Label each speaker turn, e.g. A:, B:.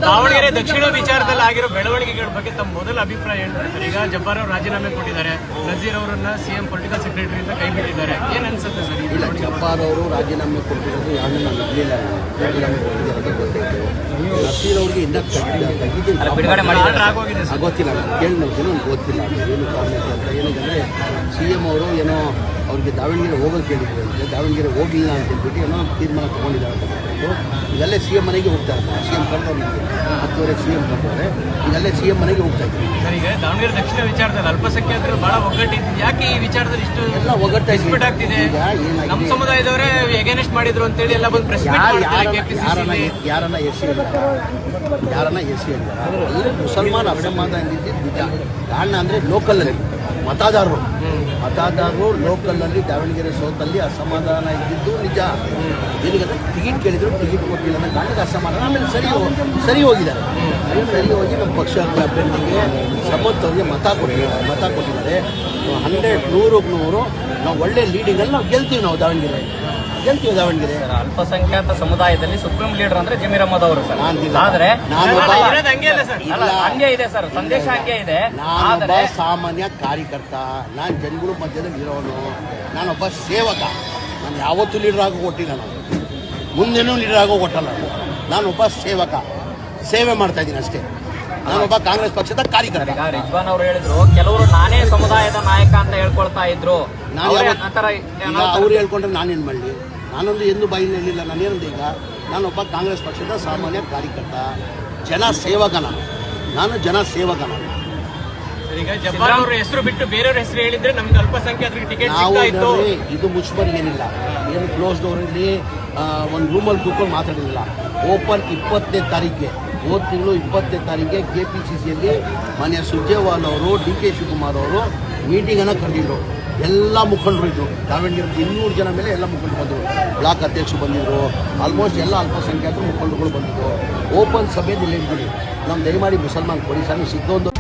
A: ದಾವಣಗೆರೆ ದಕ್ಷಿಣ ವಿಚಾರದಲ್ಲಿ ಆಗಿರೋ ಬೆಳವಣಿಗೆಗಳ ಬಗ್ಗೆ ತಮ್ಮ ಮೊದಲ ಅಭಿಪ್ರಾಯ ಹೇಳ್ತಾರೆ ಸರ್. ಈಗ ಜಬ್ಬಾರ್ ಅವರು ರಾಜೀನಾಮೆ ಕೊಟ್ಟಿದ್ದಾರೆ, ನಜೀರ್ ಅವರನ್ನ ಸಿಎಂ ಪೊಲಿಟಿಕಲ್ ಸೆಕ್ರೆಟರಿ ಅಂತ ಕೈ ಬಿಟ್ಟಿದ್ದಾರೆ. ಏನ್ ಅನ್ಸುತ್ತೆ ಸರ್?
B: ಇಲ್ಲ, ಜಬ್ಬಾರ್ ಅವರು ರಾಜೀನಾಮೆ ಕೊಟ್ಟಿರೋದು ಯಾರು ನಾನು ಇರಲಿಲ್ಲ, ರಾಜೀನಾಮೆ ಕೊಟ್ಟಿರೋದು ಗೊತ್ತಾಯಿತು. ನಸೀರ್ ಅವ್ರಿಗೆ ಇನ್ನೂ ಗೊತ್ತಿಲ್ಲ, ನಾನು ಕೇಳಿ ನೋಡ್ತೀನಿ, ನನಗೆ ಗೊತ್ತಿಲ್ಲ ಏನು ಕಾರಣ ಅಂತ. ಏನಂದರೆ CM ಅವರು ಏನೋ ಅವ್ರಿಗೆ ದಾವಣಗೆರೆ ಹೋಗೋದು ಕೇಳಿದ್ರು ಅಂದರೆ ದಾವಣಗೆರೆ ಹೋಗಲಿಲ್ಲ ಅಂತ ಹೇಳ್ಬಿಟ್ಟು ಏನೋ ತೀರ್ಮಾನ ತೊಗೊಂಡಿದ್ದಾರೆ ಅಂತ ಗೊತ್ತಾಯಿತು. ಈಗಲ್ಲೇ CM ಮನೆಗೆ ಹೋಗ್ತಾ ಇರ್ತಾರೆ, CM ಕರೆದವ್ರು 10ವರೆಗೆ CM ಕರೆದವ್ರೆ, ಈಗಲ್ಲೇ CM ಮನೆಗೆ ಹೋಗ್ತಾ ಇದ್ದಾರೆ.
A: ಸರ್, ಈಗ ದಾವಣಗೆರೆ ದಕ್ಷಿಣ ವಿಚಾರದಲ್ಲಿ ಅಲ್ಪಸಂಖ್ಯಾತರು ಬಹಳ ಒಗ್ಗಟ್ಟಿದ್ದು, ಯಾಕೆ ಈ ವಿಚಾರದಲ್ಲಿ ಇಷ್ಟು
B: ಎಲ್ಲ ಒಗ್ಗಟ್ಟಾಗಿ
A: ಆಗ್ತಿದೆ? ನಮ್ಮ ಸಮುದಾಯದವರೇ ಎಗೇನೆಸ್ಟ್ ಮಾಡಿದ್ರು ಅಂತೇಳಿ ಎಲ್ಲ ಬಂದು ಪ್ರೆಸ್ ಮೀಟ್
B: ಯಾರನ್ನ ಎಸ್ ಅಂದರೆ ಮುಸಲ್ಮಾನ್ ಅಸಮಾಧಾನ ಇದ್ದಿದ್ದು ನಿಜ. ಕಾರಣ ಅಂದರೆ ಲೋಕಲಲ್ಲಿ ಮತದಾರರು ಲೋಕಲಲ್ಲಿ ದಾವಣಗೆರೆ ಸೌತಲ್ಲಿ ಅಸಮಾಧಾನ ಇದ್ದಿದ್ದು ನಿಜ. ಏನಕ್ಕೆ ಟಿಕೆಟ್ ಕೇಳಿದ್ರು, ಟಿಕೆಟ್ ಕೊಟ್ಟಿಲ್ಲ ಅನ್ನೋ ಕಾರಣಕ್ಕೆ ಅಸಮಾಧಾನ. ಆಮೇಲೆ ಸರಿ ಹೋಗಿದ್ದಾರೆ, ಸರಿ ಹೋಗಿ ನಮ್ಮ ಪಕ್ಷ ಅಭ್ಯರ್ಥಿಗೆ ಸಮತ್ ಅವ್ರಿಗೆ ಮತ ಕೊಟ್ಟಿದ್ದಾರೆ. 100% ನಾವು ಒಳ್ಳೆ ಲೀಡಿಂಗಲ್ಲಿ ನಾವು ಗೆಲ್ತೀವಿ. ದಾವಣಗೆರೆ
C: ಅಲ್ಪಸಂಖ್ಯಾತ ಸಮುದಾಯದಲ್ಲಿ ಸುಪ್ರೀಂ ಲೀಡರ್ ಅಂದ್ರೆ ಜಮೀರ್ ಅಹಮದ್ ಅವರು ಸರ್. ಆದ್ರೆ ಹಂಗೆ ಇದೆ ಸರ್, ಸಂದೇಶ ಹಂಗೆ ಇದೆ.
B: ನಾನೊಬ್ಬ ಸಾಮಾನ್ಯ ಕಾರ್ಯಕರ್ತ, ನಾನು ಜನಗಳ ಮಧ್ಯದಲ್ಲಿ ಇರೋನು, ನಾನೊಬ್ಬ ಸೇವಕ. ನಾನು ಯಾವತ್ತೂ ಲೀಡರ್ ಆಗೋ ಕೊಟ್ಟಿಲ್ಲ, ನಾನು ಮುಂದೇನೂ ಲೀಡರ್ ಆಗೋ ಕೊಟ್ಟಲ್ಲ. ನಾನೊಬ್ಬ ಸೇವಕ, ಸೇವೆ ಮಾಡ್ತಾ ಇದ್ದೀನಿ ಅಷ್ಟೇ. ನಾನೊಬ್ಬ ಕಾಂಗ್ರೆಸ್ ಪಕ್ಷದ ಕಾರ್ಯಕರ್ತ.
C: ಈಗ ರಿಜ್ವಾನ್ ಅವರು ಹೇಳಿದ್ರು, ಕೆಲವರು ನಾನೇ ಸಮುದಾಯದ ನಾಯಕ ಅಂತ ಹೇಳ್ಕೊಳ್ತಾ ಇದ್ರು.
B: ಅವ್ರು ಹೇಳ್ಕೊಂಡ್ರೆ ನಾನೇನು ಮಾಡಲಿ? ನಾನೊಂದು ಎಂದು ಬಾಯಿನ ಹೇಳಿಲ್ಲ. ನಾನೇನಂದ್ರೆ ಈಗ ನಾನೊಬ್ಬ ಕಾಂಗ್ರೆಸ್ ಪಕ್ಷದ ಸಾಮಾನ್ಯ ಕಾರ್ಯಕರ್ತ, ಜನ ಸೇವಕ. ನಾನು ಜನ ಸೇವಕ.
A: ಈಗ ಜಬ್ಬಾರ್ ಅವರ ಹೆಸರು ಬಿಟ್ಟು ಬೇರೆಯವ್ರ ಹೆಸರು ಹೇಳಿದ್ರೆ ನಮ್ಗೆ ಅಲ್ಪಸಂಖ್ಯಾತರಿಗೆ ಟಿಕೆಟ್ ಸಿಗ್ತಾ
B: ಇದು ಮುಚ್ಚಬರಿ ಏನಿಲ್ಲ, ಏನು ಕ್ಲೋಸ್ ಡೋರಲ್ಲಿ ಒಂದು ರೂಮಲ್ಲಿ ಕೂತ್ಕೊಂಡು ಮಾತಾಡಿಲ್ಲ. ಓಪನ್ 20ನೇ ತಾರೀಕಿಗೆ, ಹೋದ ತಿಂಗಳು 20ನೇ ತಾರೀಕಿಗೆ KPCCಯಲ್ಲಿ ಮಾನ್ಯ ಸುರ್ಜೇವಾಲ್ ಅವರು, DK ಶಿವಕುಮಾರ್ ಅವರು ಮೀಟಿಂಗನ್ನು ಕರೆದಿದ್ರು. ಎಲ್ಲ ಮುಖಂಡರು ಇದ್ದರು. ದಾವಣಗೆರೆ 200 ಜನ ಮೇಲೆ ಎಲ್ಲ ಮುಖಂಡರು ಬಂದರು. ಬ್ಲಾಕ್ ಅಧ್ಯಕ್ಷರು ಬಂದಿದ್ದರು. ಆಲ್ಮೋಸ್ಟ್ ಎಲ್ಲ ಅಲ್ಪಸಂಖ್ಯಾತರು ಮುಖಂಡರುಗಳು ಬಂದಿದ್ದರು. ಓಪನ್ ಸಭೆಯಲ್ಲಿ ಹೇಳಿದ್ದೀನಿ, ನಮ್ಮ ದಯಮಾಡಿ ಮುಸಲ್ಮಾನ್ ಕೊಡಿ ಸರ್, ಸಿದ್ದೊಂದು